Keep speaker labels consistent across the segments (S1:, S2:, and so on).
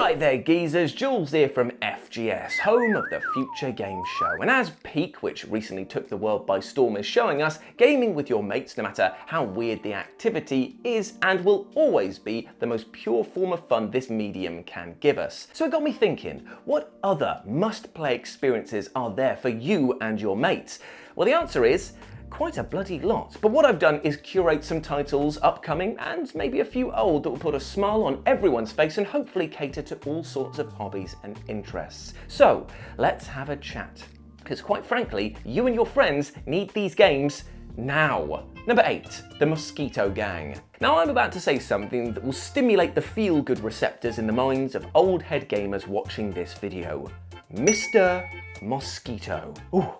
S1: Right there geezers, Jules here from FGS, home of the Future Game Show. And as Peak, which recently took the world by storm, is showing us, gaming with your mates, no matter how weird the activity, is and will always be the most pure form of fun this medium can give us. So it got me thinking, what other must-play experiences are there for you and your mates? Well, the answer is quite a bloody lot. But what I've done is curate some titles upcoming and maybe a few old that will put a smile on everyone's face and hopefully cater to all sorts of hobbies and interests. So let's have a chat. Because quite frankly, you and your friends need these games now. Number 8, the Mosquito Gang. Now I'm about to say something that will stimulate the feel-good receptors in the minds of old head gamers watching this video. Mr. Mosquito. Ooh.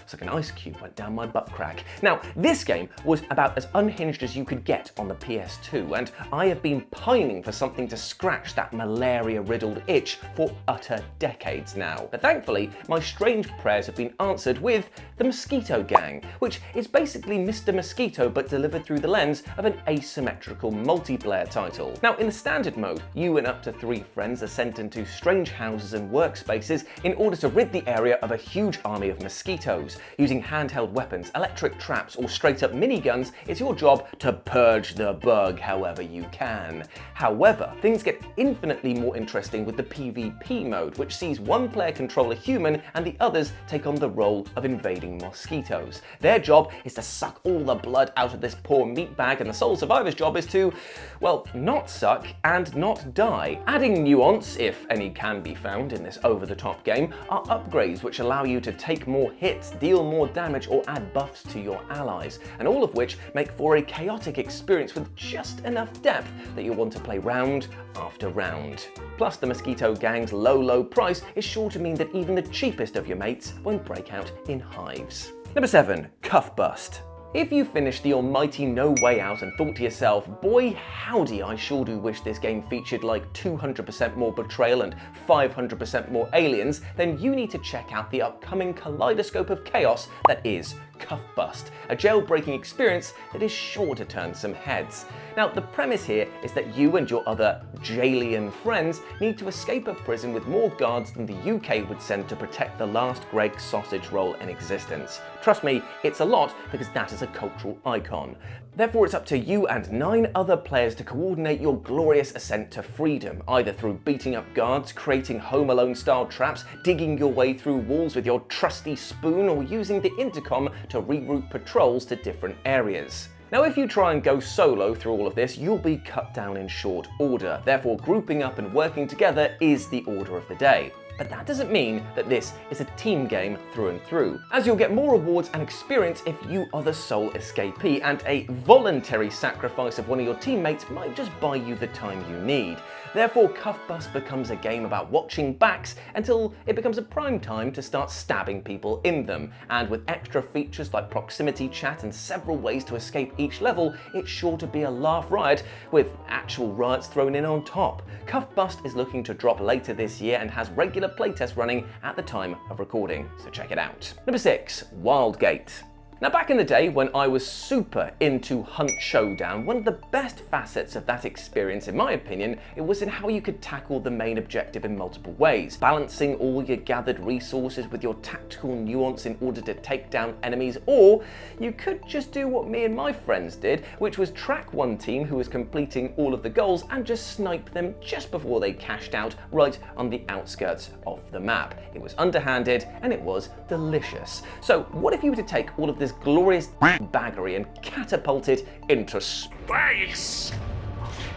S1: It's like an ice cube went down my butt crack. Now, this game was about as unhinged as you could get on the PS2, and I have been pining for something to scratch that malaria-riddled itch for utter decades now. But thankfully, my strange prayers have been answered with the Mosquito Gang, which is basically Mr. Mosquito but delivered through the lens of an asymmetrical multiplayer title. Now, in the standard mode, you and up to 3 friends are sent into strange houses and workspaces in order to rid the area of a huge army of mosquitoes. Using handheld weapons, electric traps, or straight up miniguns, it's your job to purge the bug however you can. However, things get infinitely more interesting with the PvP mode, which sees one player control a human and the others take on the role of invading mosquitoes. Their job is to suck all the blood out of this poor meat bag, and the sole survivor's job is to, well, not suck and not die. Adding nuance, if any can be found in this over-the-top game, are upgrades which allow you to take more hits, deal more damage, or add buffs to your allies, and all of which make for a chaotic experience with just enough depth that you'll want to play round after round. Plus, the Mosquito Gang's low price is sure to mean that even the cheapest of your mates won't break out in hives. Number 7, Cuffbust. If you finished the almighty No Way Out and thought to yourself, boy howdy, I sure do wish this game featured like 200% more betrayal and 500% more aliens, then you need to check out the upcoming kaleidoscope of chaos that is Cuffbust, a jailbreaking experience that is sure to turn some heads. Now, the premise here is that you and your other Jailian friends need to escape a prison with more guards than the UK would send to protect the last Greg sausage roll in existence. Trust me, it's a lot because that is a cultural icon. Therefore, it's up to you and 9 other players to coordinate your glorious ascent to freedom, either through beating up guards, creating Home Alone-style traps, digging your way through walls with your trusty spoon, or using the intercom to reroute patrols to different areas. Now, if you try and go solo through all of this, you'll be cut down in short order. Therefore, grouping up and working together is the order of the day. But that doesn't mean that this is a team game through and through, as you'll get more rewards and experience if you are the sole escapee, and a voluntary sacrifice of one of your teammates might just buy you the time you need. Therefore, Cuffbust becomes a game about watching backs until it becomes a prime time to start stabbing people in them. And with extra features like proximity chat and several ways to escape each level, it's sure to be a laugh riot, with actual riots thrown in on top. Cuffbust is looking to drop later this year and has regular playtests running at the time of recording, so check it out. Number 6, Wildgate. Now, back in the day when I was super into Hunt Showdown, one of the best facets of that experience, in my opinion, it was in how you could tackle the main objective in multiple ways, balancing all your gathered resources with your tactical nuance in order to take down enemies, or you could just do what me and my friends did, which was track one team who was completing all of the goals and just snipe them just before they cashed out right on the outskirts of the map. It was underhanded and it was delicious. So what if you were to take all of this glorious baggery and catapult it into space?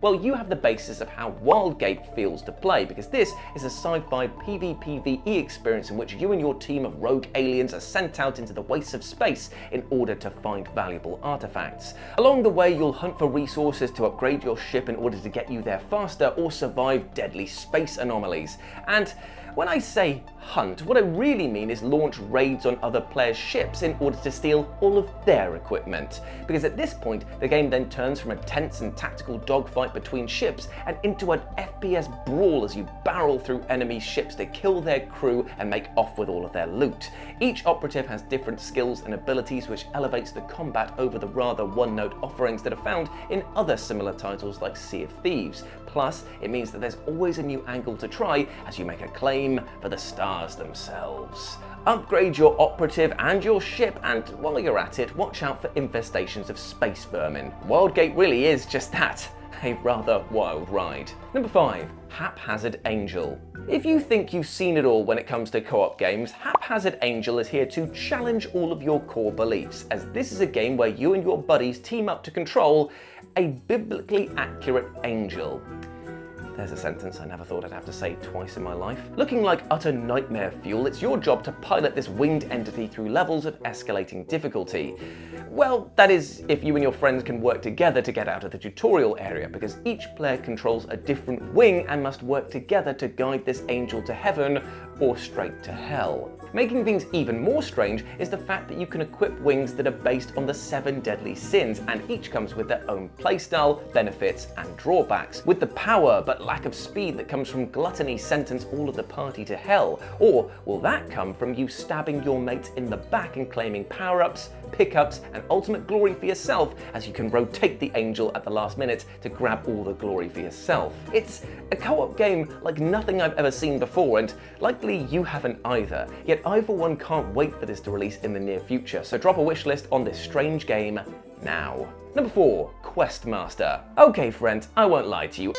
S1: Well, you have the basis of how Wildgate feels to play, because this is a sci-fi PvPvE experience in which you and your team of rogue aliens are sent out into the wastes of space in order to find valuable artifacts. Along the way, you'll hunt for resources to upgrade your ship in order to get you there faster or survive deadly space anomalies. And when I say hunt, what I really mean is launch raids on other players' ships in order to steal all of their equipment. Because at this point, the game then turns from a tense and tactical dogfight fight between ships and into an FPS brawl as you barrel through enemy ships to kill their crew and make off with all of their loot. Each operative has different skills and abilities, which elevates the combat over the rather one-note offerings that are found in other similar titles like Sea of Thieves. Plus, it means that there's always a new angle to try as you make a claim for the stars themselves. Upgrade your operative and your ship, and while you're at it, watch out for infestations of space vermin. Wildgate really is just that, a rather wild ride. Number 5. Haphazard Angel. If you think you've seen it all when it comes to co-op games, Haphazard Angel is here to challenge all of your core beliefs, as this is a game where you and your buddies team up to control a biblically accurate angel. There's a sentence I never thought I'd have to say twice in my life. Looking like utter nightmare fuel, it's your job to pilot this winged entity through levels of escalating difficulty. Well, that is, if you and your friends can work together to get out of the tutorial area, because each player controls a different wing and must work together to guide this angel to heaven or straight to hell. Making things even more strange is the fact that you can equip wings that are based on the 7 deadly sins, and each comes with their own playstyle, benefits, and drawbacks. With the power but lack of speed that comes from gluttony sentence all of the party to hell? Or will that come from you stabbing your mates in the back and claiming power-ups, pickups, and ultimate glory for yourself, as you can rotate the angel at the last minute to grab all the glory for yourself? It's a co-op game like nothing I've ever seen before, and likely you haven't either. Yet I for one can't wait for this to release in the near future, so drop a wish list on this strange game now. Number 4. Questmaster. Okay friends, I won't lie to you.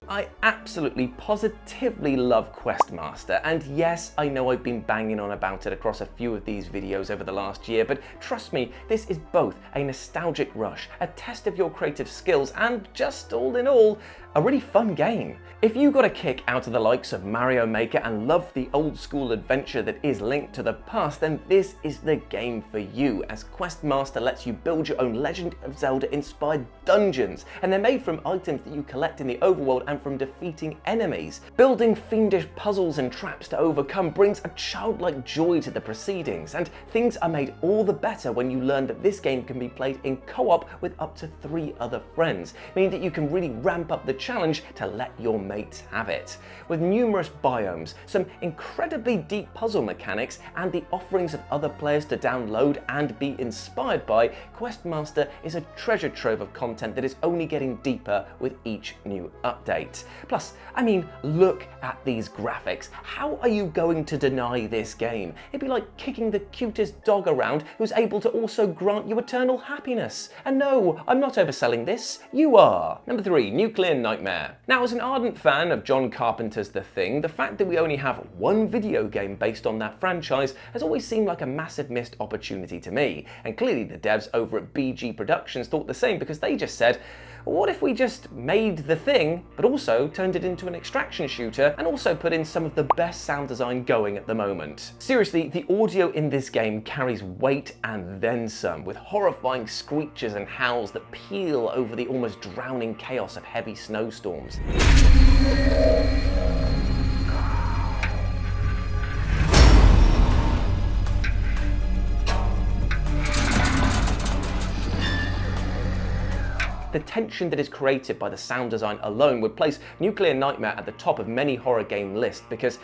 S1: I absolutely positively love Questmaster, and yes, I know I've been banging on about it across a few of these videos over the last year, but trust me, this is both a nostalgic rush, a test of your creative skills, and just all in all, a really fun game. If you got a kick out of the likes of Mario Maker and love the old school adventure that is Link to the Past, then this is the game for you, as Questmaster lets you build your own Legend of Zelda inspired dungeons, and they're made from items that you collect in the overworld and from defeating enemies. Building fiendish puzzles and traps to overcome brings a childlike joy to the proceedings, and things are made all the better when you learn that this game can be played in co-op with up to 3 other friends, meaning that you can really ramp up the challenge to let your mates have it. With numerous biomes, some incredibly deep puzzle mechanics, and the offerings of other players to download and be inspired by, Questmaster is a treasure trove of content that is only getting deeper with each new update. Plus, I mean, look at these graphics. How are you going to deny this game? It'd be like kicking the cutest dog around who's able to also grant you eternal happiness. And no, I'm not overselling this, you are. Number 3, Nuclear Nightmare. Now, as an ardent fan of John Carpenter's The Thing, the fact that we only have one video game based on that franchise has always seemed like a massive missed opportunity to me. And clearly the devs over at BG Productions thought the same, because they just said, what if we just made The Thing, but also turned it into an extraction shooter and also put in some of the best sound design going at the moment? Seriously, the audio in this game carries weight and then some, with horrifying screeches and howls that peel over the almost drowning chaos of heavy snowstorms. The tension that is created by the sound design alone would place Nuclear Nightmare at the top of many horror game lists, because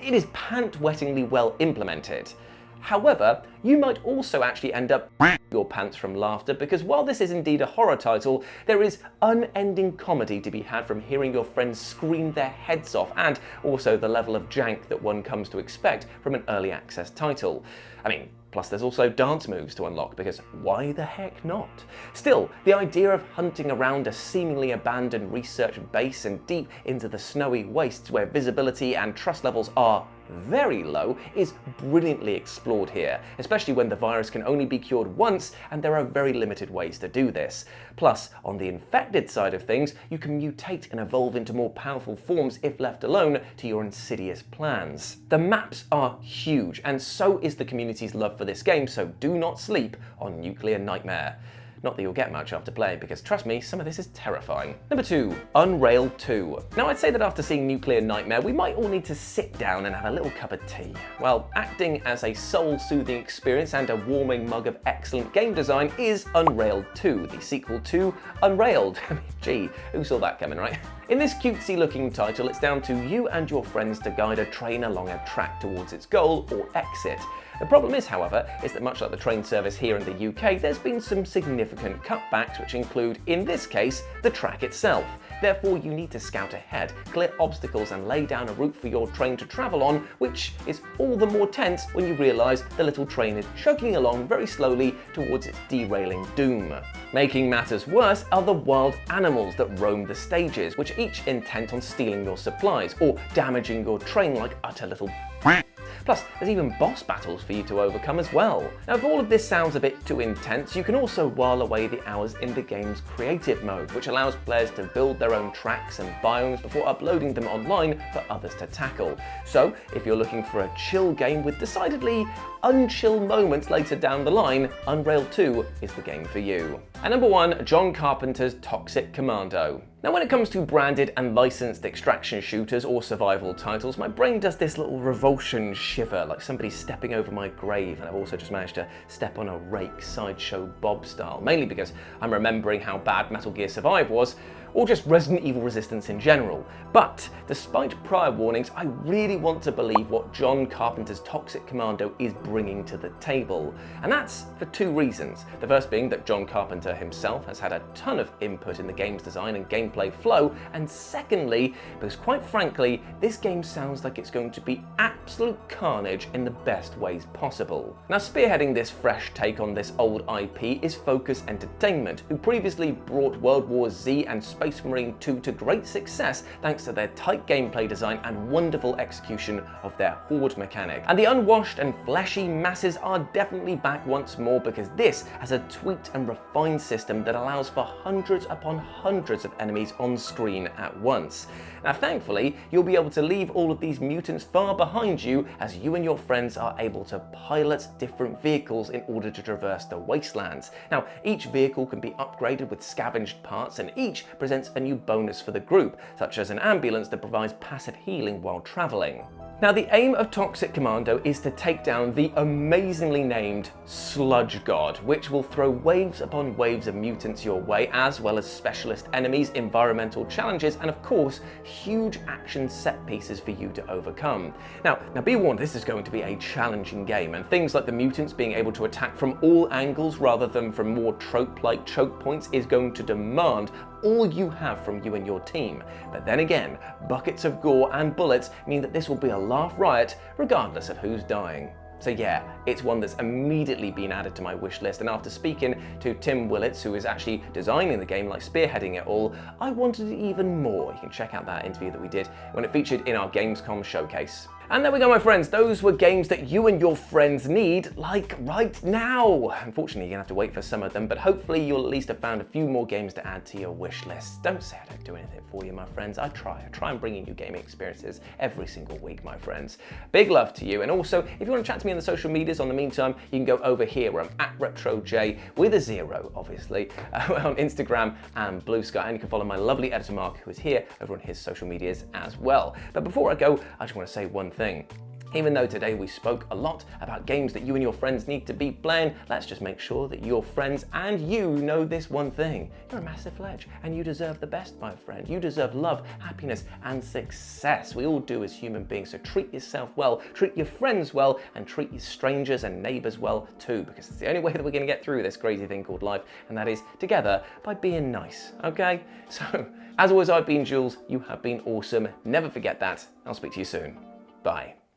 S1: it is pant-wettingly well implemented. However, you might also actually end up your pants from laughter, because while this is indeed a horror title, there is unending comedy to be had from hearing your friends scream their heads off, and also the level of jank that one comes to expect from an early access title. I mean, plus there's also dance moves to unlock, because why the heck not? Still, the idea of hunting around a seemingly abandoned research base and deep into the snowy wastes where visibility and trust levels are very low is brilliantly explored here, especially when the virus can only be cured once and there are very limited ways to do this. Plus, on the infected side of things, you can mutate and evolve into more powerful forms if left alone to your insidious plans. The maps are huge, and so is the community's love for this game, so do not sleep on Nuclear Nightmare. Not that you'll get much after playing, because trust me, some of this is terrifying. Number 2, Unrailed 2. Now I'd say that after seeing Nuclear Nightmare, we might all need to sit down and have a little cup of tea. Well, acting as a soul-soothing experience and a warming mug of excellent game design is Unrailed 2, the sequel to Unrailed. Gee, who saw that coming, right? In this cutesy looking title, it's down to you and your friends to guide a train along a track towards its goal or exit. The problem is, however, is that much like the train service here in the UK, there's been some significant cutbacks which include, in this case, the track itself. Therefore, you need to scout ahead, clear obstacles and lay down a route for your train to travel on, which is all the more tense when you realise the little train is chugging along very slowly towards its derailing doom. Making matters worse are the wild animals that roam the stages, which are each intent on stealing your supplies or damaging your train like utter little Plus, there's even boss battles for you to overcome as well. Now, if all of this sounds a bit too intense, you can also while away the hours in the game's creative mode, which allows players to build their own tracks and biomes before uploading them online for others to tackle. So, if you're looking for a chill game with decidedly unchill moments later down the line, Unrailed 2 is the game for you. And number 1, John Carpenter's Toxic Commando. Now when it comes to branded and licensed extraction shooters or survival titles, my brain does this little revulsion shiver, like somebody stepping over my grave, and I've also just managed to step on a rake Sideshow Bob style, mainly because I'm remembering how bad Metal Gear Survive was, or just Resident Evil Resistance in general. But despite prior warnings, I really want to believe what John Carpenter's Toxic Commando is bringing to the table. And that's for 2 reasons. The first being that John Carpenter himself has had a ton of input in the game's design and gameplay flow, and secondly, because quite frankly, this game sounds like it's going to be absolute carnage in the best ways possible. Now spearheading this fresh take on this old IP is Focus Entertainment, who previously brought World War Z and Space Marine 2 to great success thanks to their tight gameplay design and wonderful execution of their horde mechanic. And the unwashed and fleshy masses are definitely back once more, because this has a tweaked and refined system that allows for hundreds upon hundreds of enemies on screen at once. Now thankfully, you'll be able to leave all of these mutants far behind you as you and your friends are able to pilot different vehicles in order to traverse the wastelands. Now each vehicle can be upgraded with scavenged parts, and each presents a new bonus for the group, such as an ambulance that provides passive healing while travelling. Now the aim of Toxic Commando is to take down the amazingly named Sludge God, which will throw waves upon waves of mutants your way, as well as specialist enemies, environmental challenges, and of course, huge action set pieces for you to overcome. Now be warned, this is going to be a challenging game, and things like the mutants being able to attack from all angles rather than from more trope-like choke points is going to demand all you have from you and your team. But then again, buckets of gore and bullets mean that this will be a laugh riot regardless of who's dying. So yeah, it's one that's immediately been added to my wish list, and after speaking to Tim Willits, who is actually designing the game, like spearheading it all, I wanted it even more. You can check out that interview that we did when it featured in our Gamescom showcase. And there we go, my friends. Those were games that you and your friends need, like right now. Unfortunately, you're gonna have to wait for some of them, but hopefully you'll at least have found a few more games to add to your wish list. Don't say I don't do anything for you, my friends. I try and bring you gaming experiences every single week, my friends. Big love to you. And also, if you want to chat to me on the social medias, on the meantime, you can go over here where I'm at RetroJ with a 0, obviously, on Instagram and Blue Sky. And you can follow my lovely editor Mark, who is here over on his social medias as well. But before I go, I just want to say one thing. Even though today we spoke a lot about games that you and your friends need to be playing, let's just make sure that your friends and you know this one thing. You're a massive ledge, and you deserve the best, my friend. You deserve love, happiness, and success. We all do as human beings, so treat yourself well, treat your friends well, and treat your strangers and neighbors well too, because it's the only way that we're gonna get through this crazy thing called life, and that is together by being nice, okay? So, as always, I've been Jules, you have been awesome. Never forget that. I'll speak to you soon. Bye.